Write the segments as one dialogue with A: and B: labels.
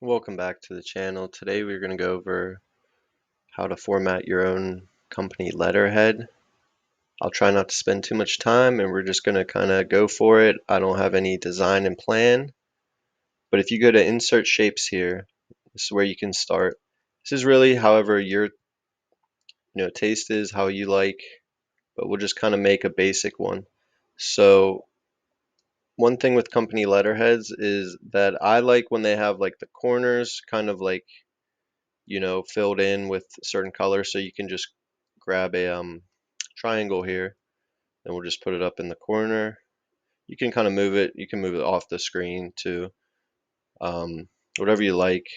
A: Welcome back to the channel. Today we're going to go over how to format your own company letterhead. I'll try not to spend too much time and we're just going to kind of go for it. I don't have any design and plan, but if you go to insert shapes here, this is where you can start. This is really however your taste is, how you like, but we'll just kind of make a basic one. So one thing with company letterheads is that I like when they have like the corners kind of like filled in with certain colors. So you can just grab a triangle here and we'll just put it up in the corner. You can kind of move it. You can move it off the screen to um, whatever you like.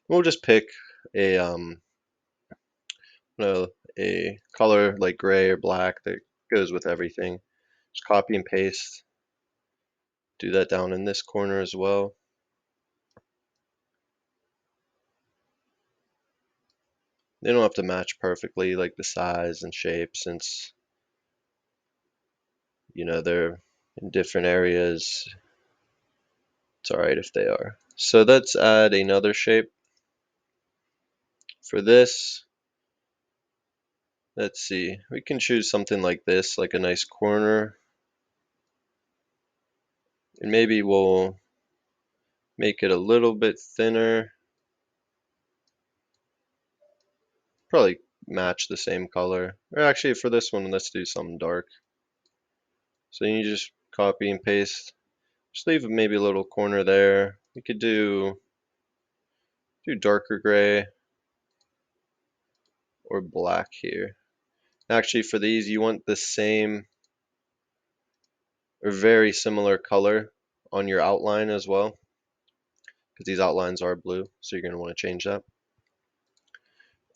A: We'll just pick a no, a color like gray or black that goes with everything. Just copy and paste. Do that down in this corner as well. They don't have to match perfectly like the size and shape since they're in different areas. It's alright if they are. So let's add another shape. For this, let's see, we can choose something like this, like a nice corner. And maybe we'll make it a little bit thinner. Probably match the same color. Or actually for this one, let's do something dark. So you just copy and paste. Just leave maybe a little corner there. We could do darker gray or black here. Actually, for these, you want the same or very similar color on your outline as well, because these outlines are blue, so you're going to want to change that.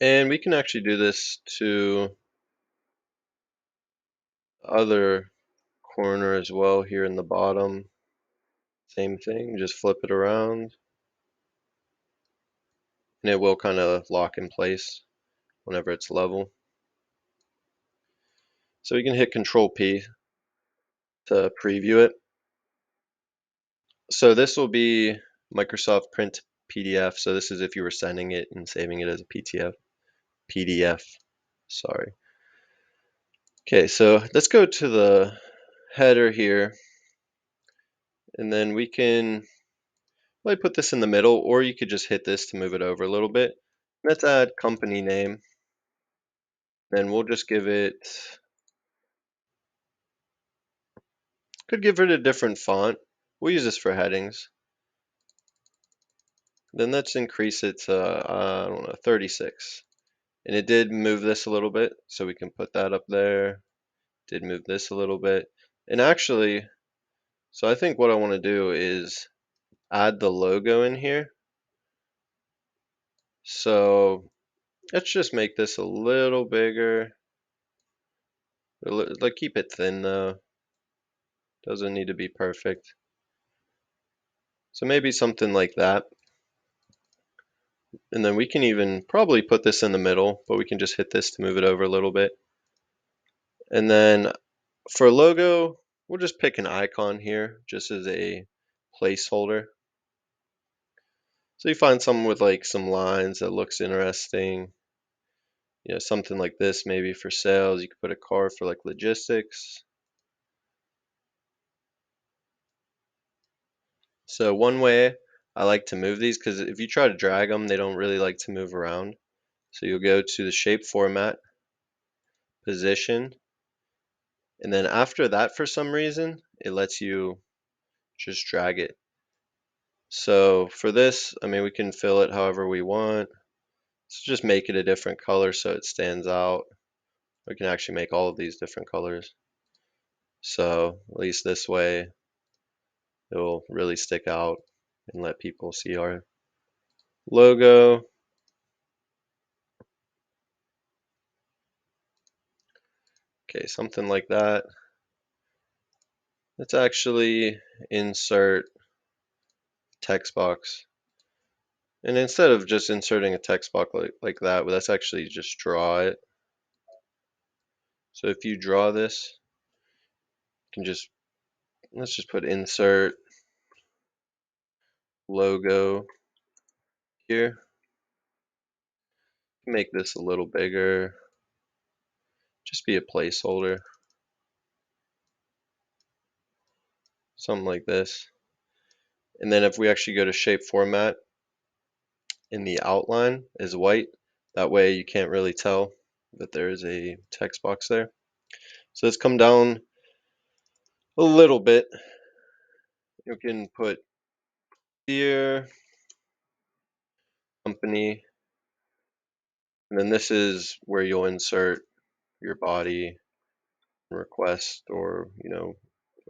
A: And we can actually do this to other corner as well here in the bottom. Same thing, just flip it around and it will kind of lock in place whenever it's level. So we can hit Control P to preview it. So this will be Microsoft Print PDF. So this is if you were sending it and saving it as a PDF. Sorry. Okay, so let's go to the header here, and then we can probably put this in the middle, or you could just hit this to move it over a little bit. Let's add company name. Then we'll just could give it a different font. We'll use this for headings. Then let's increase it to, I don't know, 36. And it did move this a little bit, so we can put that up there. Did move this a little bit. And actually, so I think what I want to do is add the logo in here. So let's just make this a little bigger. Like keep it thin though. Doesn't need to be perfect. So maybe something like that. And then we can even probably put this in the middle, but we can just hit this to move it over a little bit. And then for logo, we'll just pick an icon here just as a placeholder. So you find something with like some lines that looks interesting. Something like this maybe for sales. You could put a car for like logistics. So one way I like to move these, because if you try to drag them, they don't really like to move around. So you'll go to the shape format, position, and then after that, for some reason, it lets you just drag it. So for this, I mean, we can fill it however we want. So just make it a different color so it stands out. We can actually make all of these different colors. So at least this way, it will really stick out and let people see our logo. Okay, something like that. Let's actually insert text box. And instead of just inserting a text box like that, let's actually just draw it. So if you draw this, you can let's just put insert logo. here. Make this a little bigger, just be a placeholder, something like this. And then if we actually go to shape format, in the outline is white. That way you can't really tell that there is a text box there. So let's come down a little bit. You can put here, company, and then this is where you'll insert your body request or,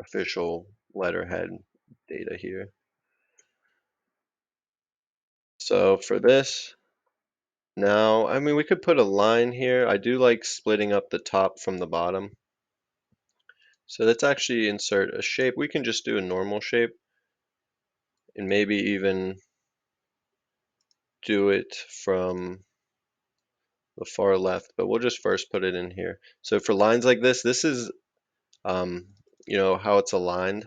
A: official letterhead data here. So for this, now, I mean, we could put a line here. I do like splitting up the top from the bottom. So let's actually insert a shape. We can just do a normal shape and maybe even do it from the far left, but we'll just first put it in here. So for lines like this is, um, how it's aligned.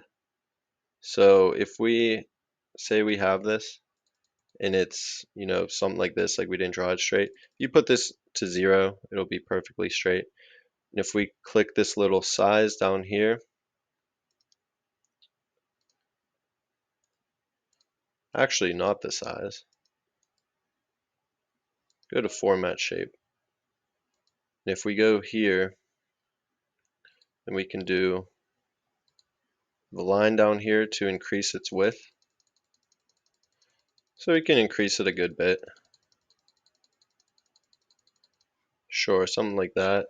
A: So if we say we have this and it's, something like this, like we didn't draw it straight, if you put this to 0, it'll be perfectly straight. And if we click this little size down here, actually not the size, go to format shape. And if we go here, then we can do the line down here to increase its width. So we can increase it a good bit. Sure, something like that.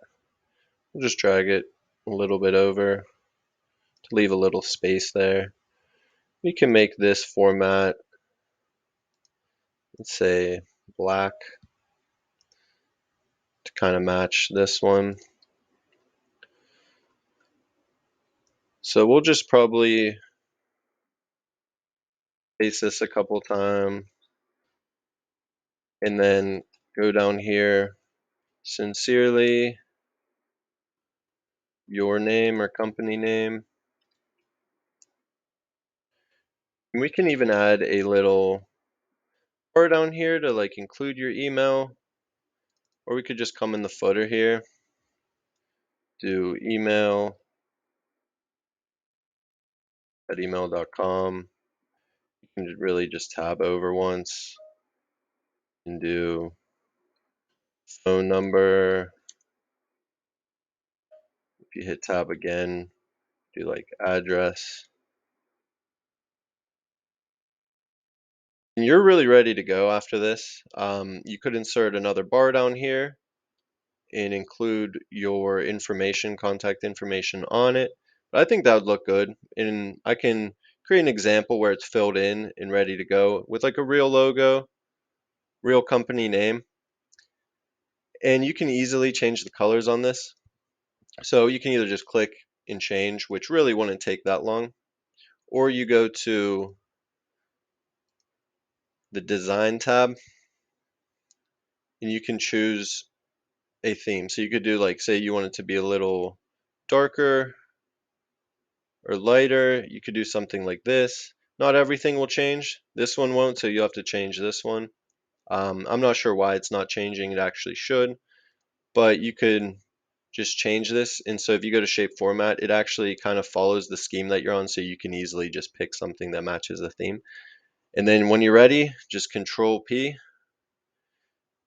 A: We'll just drag it a little bit over to leave a little space there. We can make this format, let's say black, to kind of match this one. So we'll just probably paste this a couple times and then go down here, sincerely, your name or company name. And we can even add a little bar down here to like include your email, or we could just come in the footer here, do email at email.com. You can really just tab over once and do phone number. If you hit tab again, do like address. And you're really ready to go after this. You could insert another bar down here and include your information, contact information on it. But I think that would look good. And I can create an example where it's filled in and ready to go with like a real logo, real company name. And you can easily change the colors on this. So you can either just click and change, which really wouldn't take that long, or you go to the design tab and you can choose a theme. So you could do like, say you want it to be a little darker or lighter, you could do something like this. Not everything will change. This one won't, so you have to change this one. I'm not sure why it's not changing. It actually should, but you could just change this. And so if you go to shape format, it actually kind of follows the scheme that you're on, so you can easily just pick something that matches the theme. And then when you're ready, just Control P,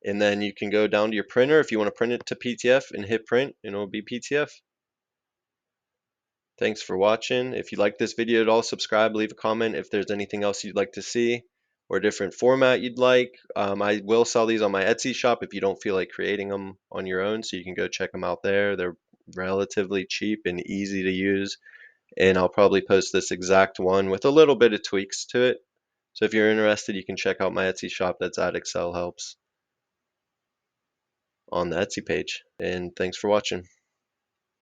A: and then you can go down to your printer if you want to print it to PTF and hit print, and it'll be PTF. Thanks for watching. If you like this video at all, subscribe, leave a comment if there's anything else you'd like to see or a different format you'd like. I will sell these on my Etsy shop if you don't feel like creating them on your own, so you can go check them out there. They're relatively cheap and easy to use, and I'll probably post this exact one with a little bit of tweaks to it. So if you're interested, you can check out my Etsy shop. That's at Excel Helps on the Etsy page. And thanks for watching.